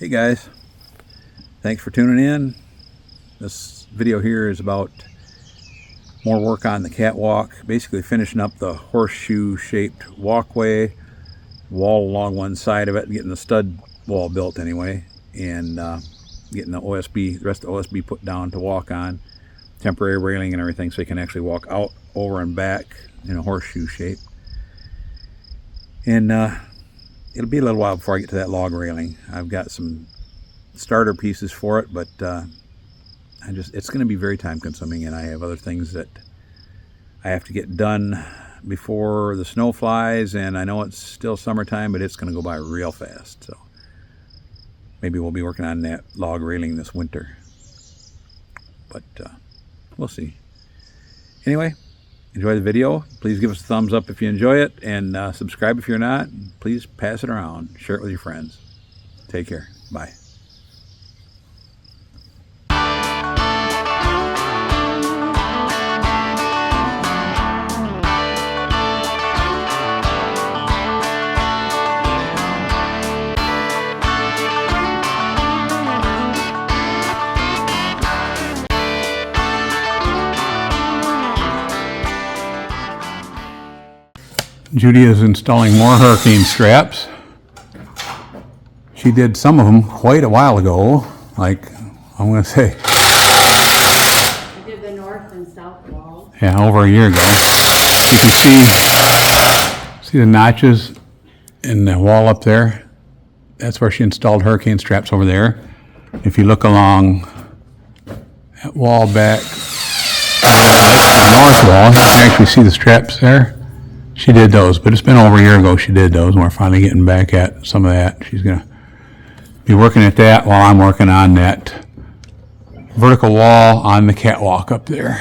Hey guys, thanks for tuning in. This video here is about more work on the catwalk, basically finishing up the horseshoe shaped walkway, wall along one side of it, getting the stud wall built anyway, and getting the rest of the OSB put down to walk on, temporary railing and everything so you can actually walk out, over and back in a horseshoe shape. And it'll be a little while before I get to that log railing. I've got some starter pieces for it, but it's going to be very time consuming, and I have other things that I have to get done before the snow flies, and I know it's still summertime, but it's going to go by real fast. So maybe we'll be working on that log railing this winter, but we'll see. Anyway, enjoy the video. Please give us a thumbs up if you enjoy it, and subscribe if you're not. Please pass it around. Share it with your friends. Take care. Bye. Judy is installing more hurricane straps. She did some of them quite a while ago, like I'm going to say. I did the north and south walls. Yeah, over a year ago. You can see the notches in the wall up there. That's where she installed hurricane straps over there. If you look along that wall back, that's the north wall, you can actually see the straps there. She did those, but it's been over a year ago she did those, and we're finally getting back at some of that. She's going to be working at that while I'm working on that vertical wall on the catwalk up there.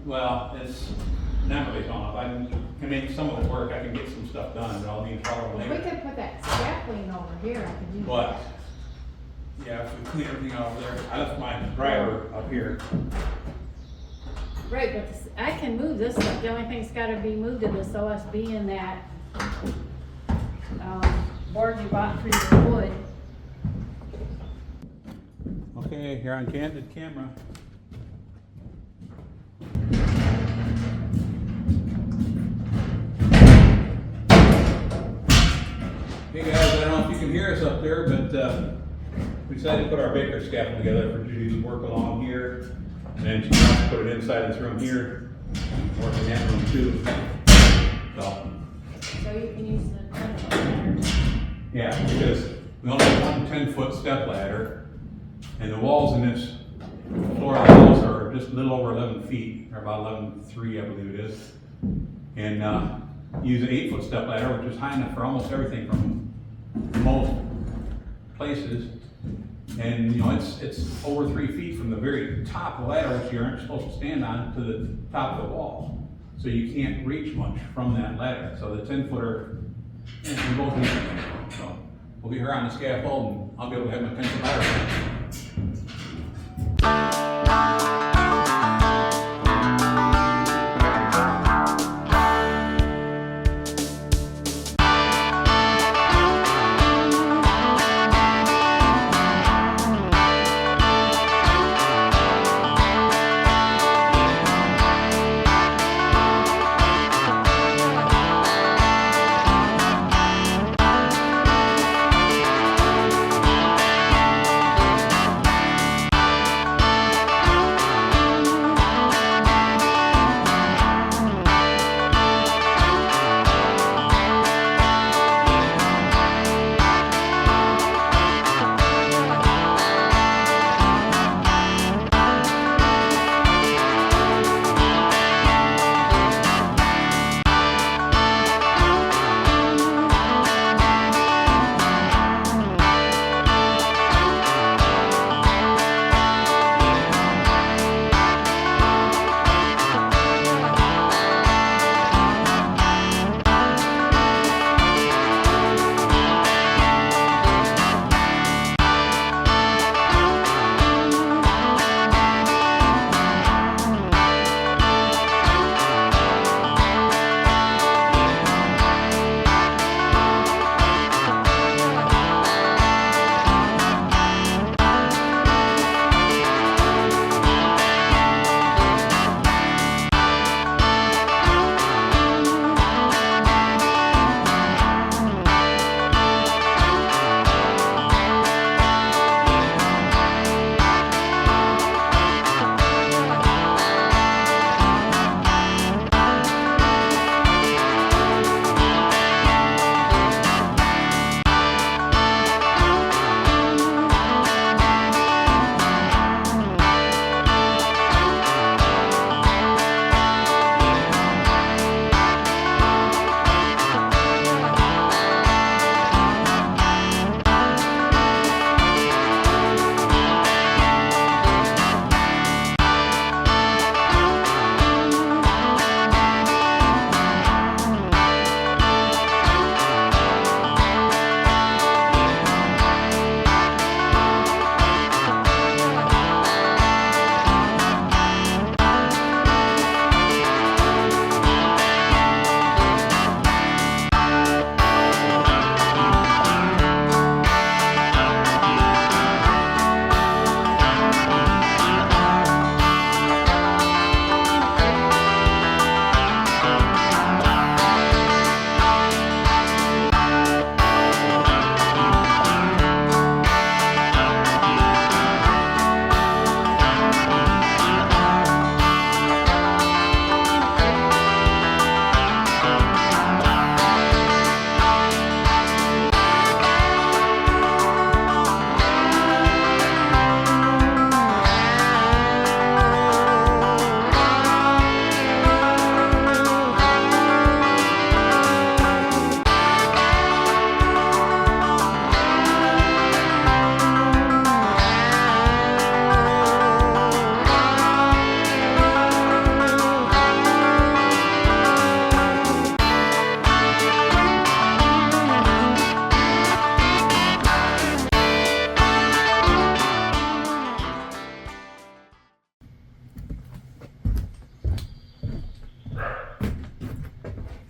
Well, it's not really gone up. I can make some of it work. I can get some stuff done, but I'll need trouble later. We could put that scaffolding over here. I could do But, that. yeah, if we clean everything out over there. I left my driver up here. Right, but I can move this stuff. The only thing's got to be moved to this OSB and that board you bought for your wood. Okay, here on candid camera. Hey guys, I don't know if you can hear us up there, but we decided to put our baker scaffold together for Judy's work along here. And then she wants to put it inside this room here, work in that room too. So you can use the 10-foot ladder. Yeah, because we only have one 10-foot step ladder, and the walls in this floor walls are just a little over 11 feet, or about 11.3 I believe it is. And use an 8-foot step ladder, which is high enough for almost everything from most places. And you know, it's over 3 feet from the very top of the ladder, which you aren't supposed to stand on, to the top of the wall. So you can't reach much from that ladder. So the 10-footer, we both need it. So we'll get her on the scaffold, and I'll be able to have my 10-foot ladder.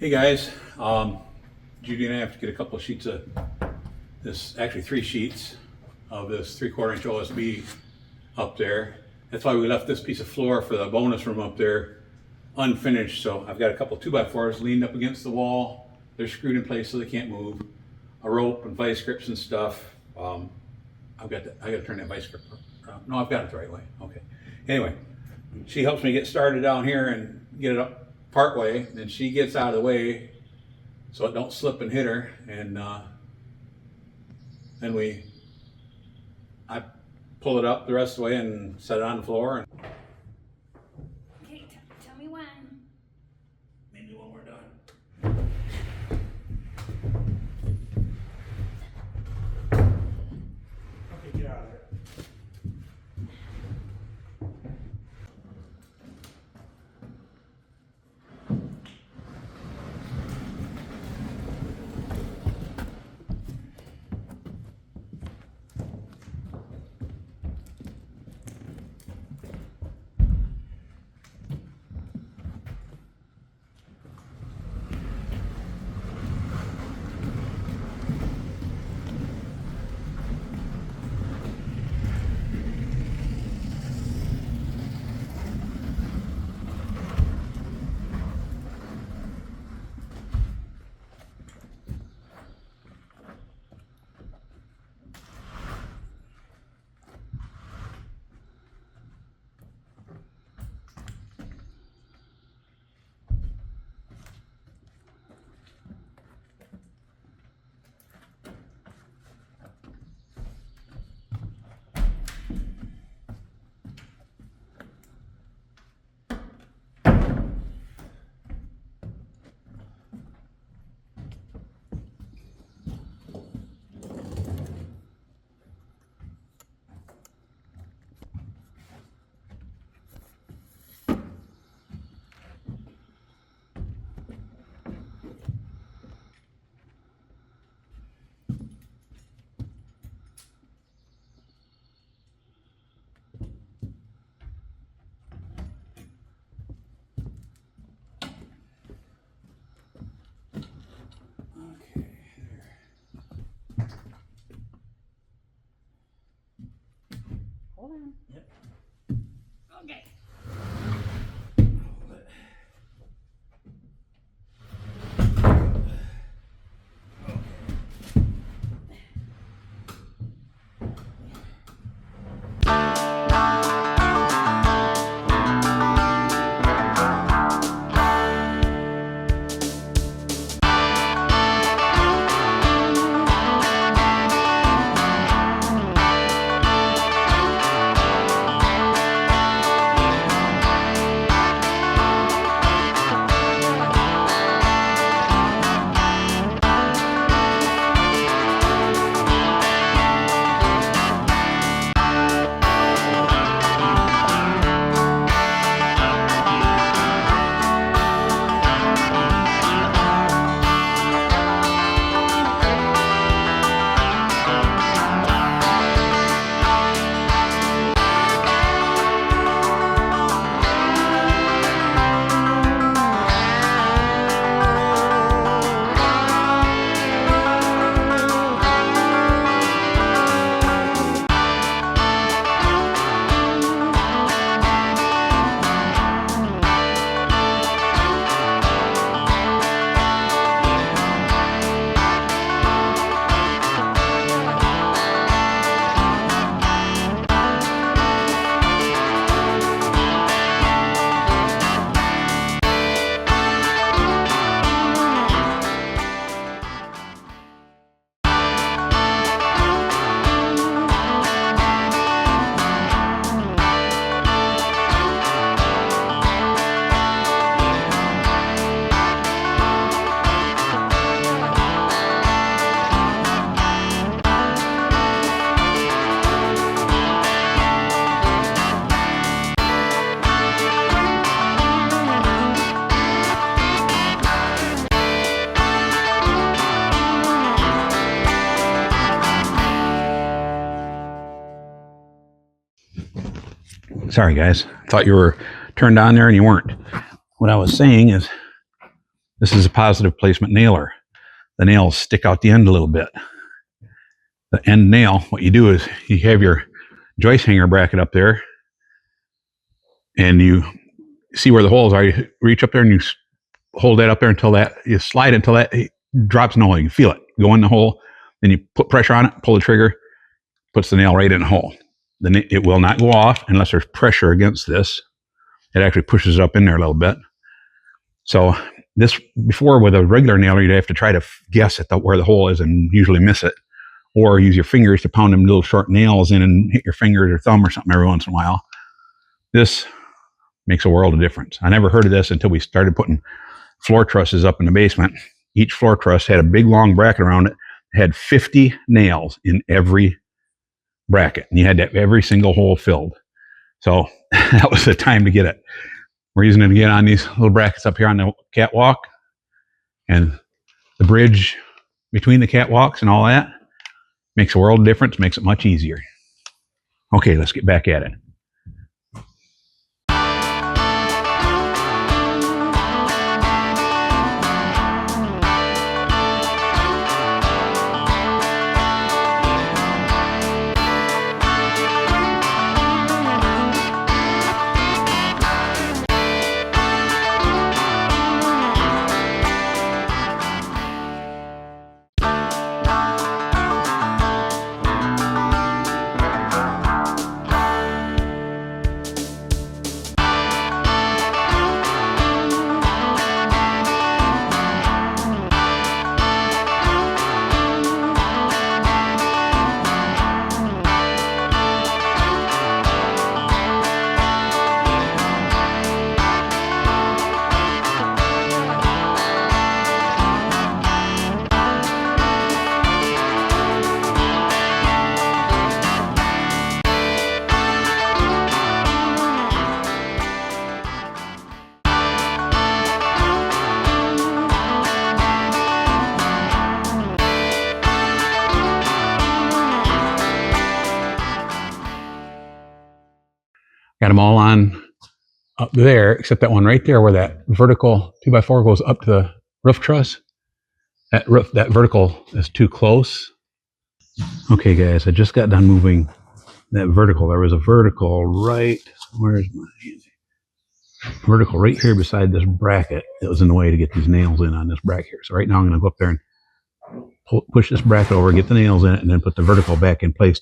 Hey guys, Judy and I have to get a couple of sheets of this, actually 3 sheets of this 3/4 inch OSB up there. That's why we left this piece of floor for the bonus room up there unfinished. So I've got a couple 2x4s leaned up against the wall. They're screwed in place so they can't move. A rope and vice grips and stuff. I got to turn that vice grip around. No, I've got it the right way. Okay. Anyway, she helps me get started down here and get it up part way. Then she gets out of the way so it don't slip and hit her. And then I pull it up the rest of the way and set it on the floor. Okay, tell me when. Maybe when we're done. Okay, get out of there. Hold on. Yep. Okay. Sorry guys, thought you were turned on there and you weren't. What I was saying is This is a positive placement nailer. The nails stick out the end a little bit. The end nail, what you do is you have your joist hanger bracket up there, and you see where the holes are. You reach up there and you hold that up there until that, you slide until that drops in the hole. You can feel it go in the hole. Then you put pressure on it, pull the trigger, puts the nail right in the hole. Then it will not go off unless there's pressure against this. It actually pushes it up in there a little bit. So this, before with a regular nailer, you'd have to try to guess at where the hole is and usually miss it, or use your fingers to pound them little short nails in and hit your finger or thumb or something every once in a while. This makes a world of difference. I never heard of this until we started putting floor trusses up in the basement. Each floor truss had a big long bracket around it. It had 50 nails in every bracket, and you had to have every single hole filled. So that was the time to get it. We're using it again on these little brackets up here on the catwalk, and the bridge between the catwalks and all that makes a world of difference, makes it much easier. Okay, let's get back at it. Got them all on up there, except that one right there where that vertical 2x4 goes up to the roof truss. That vertical is too close. Okay, guys, I just got done moving that vertical. There was a vertical right, where's my vertical right here beside this bracket. It was in the way to get these nails in on this bracket here. So right now I'm going to go up there and push this bracket over, get the nails in it, and then put the vertical back in place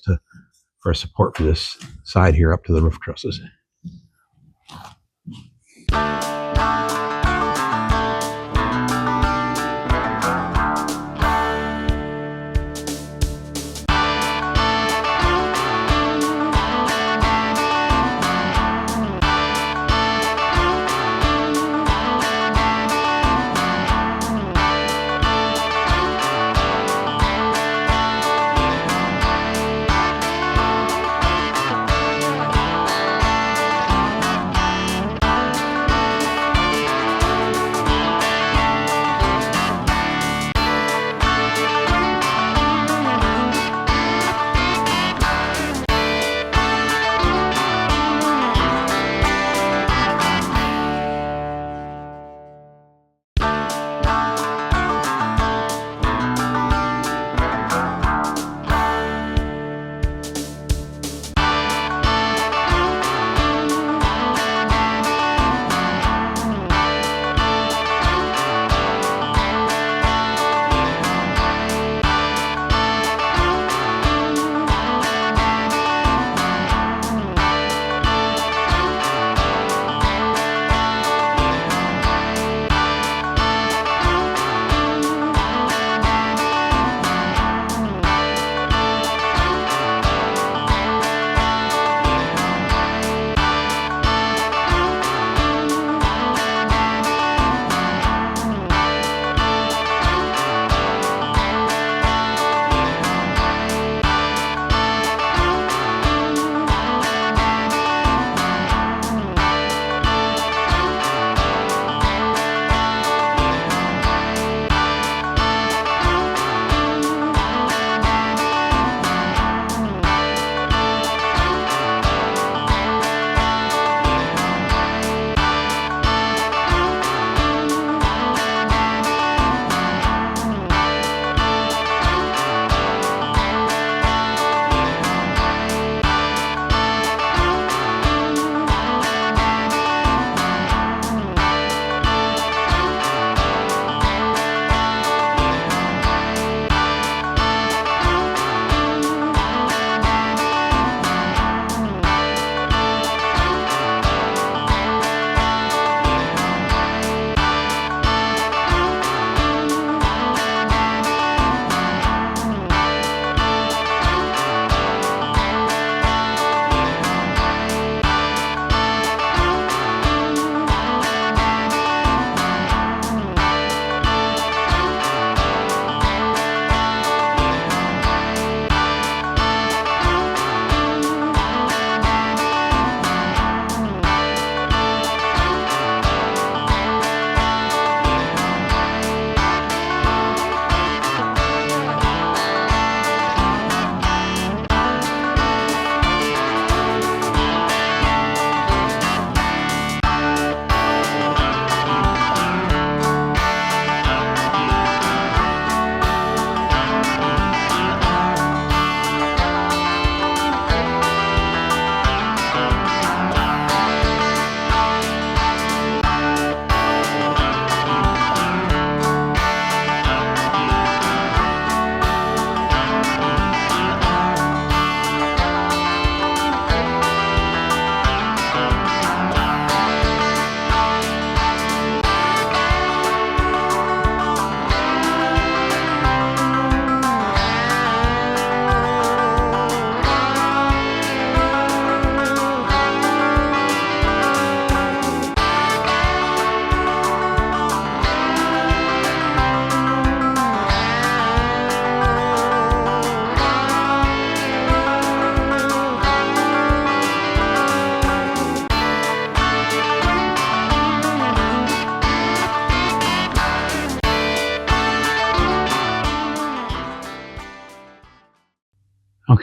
for support for this side here up to the roof trusses.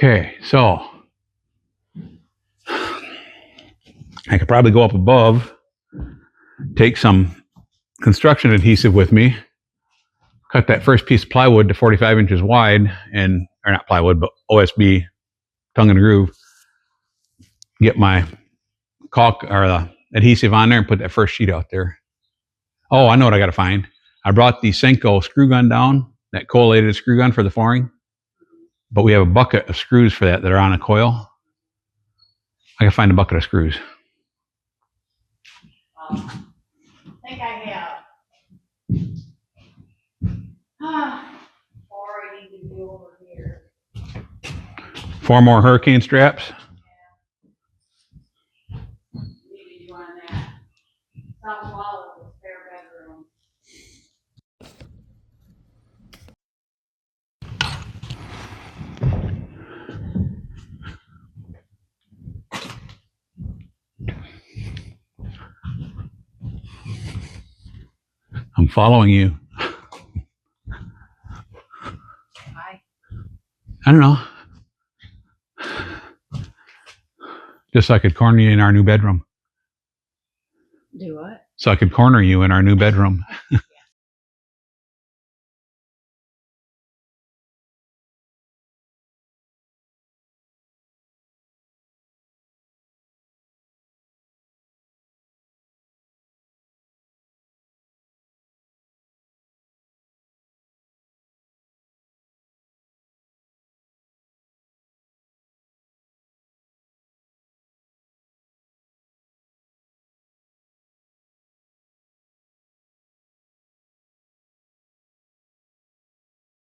Okay, so I could probably go up above, take some construction adhesive with me, cut that first piece of plywood to 45 inches wide, or not plywood, but OSB, tongue and groove, get my caulk or the adhesive on there and put that first sheet out there. Oh, I know what I got to find. I brought the Senko screw gun down, that collated screw gun for the flooring, but we have a bucket of screws for that are on a coil. I got to find a bucket of screws. I think I have. Or I need to go over here. 4 more hurricane straps. Need to do on that. South wall of the spare bedroom. I'm following you. Hi. I don't know. Just so I could corner you in our new bedroom. Do what? So I could corner you in our new bedroom.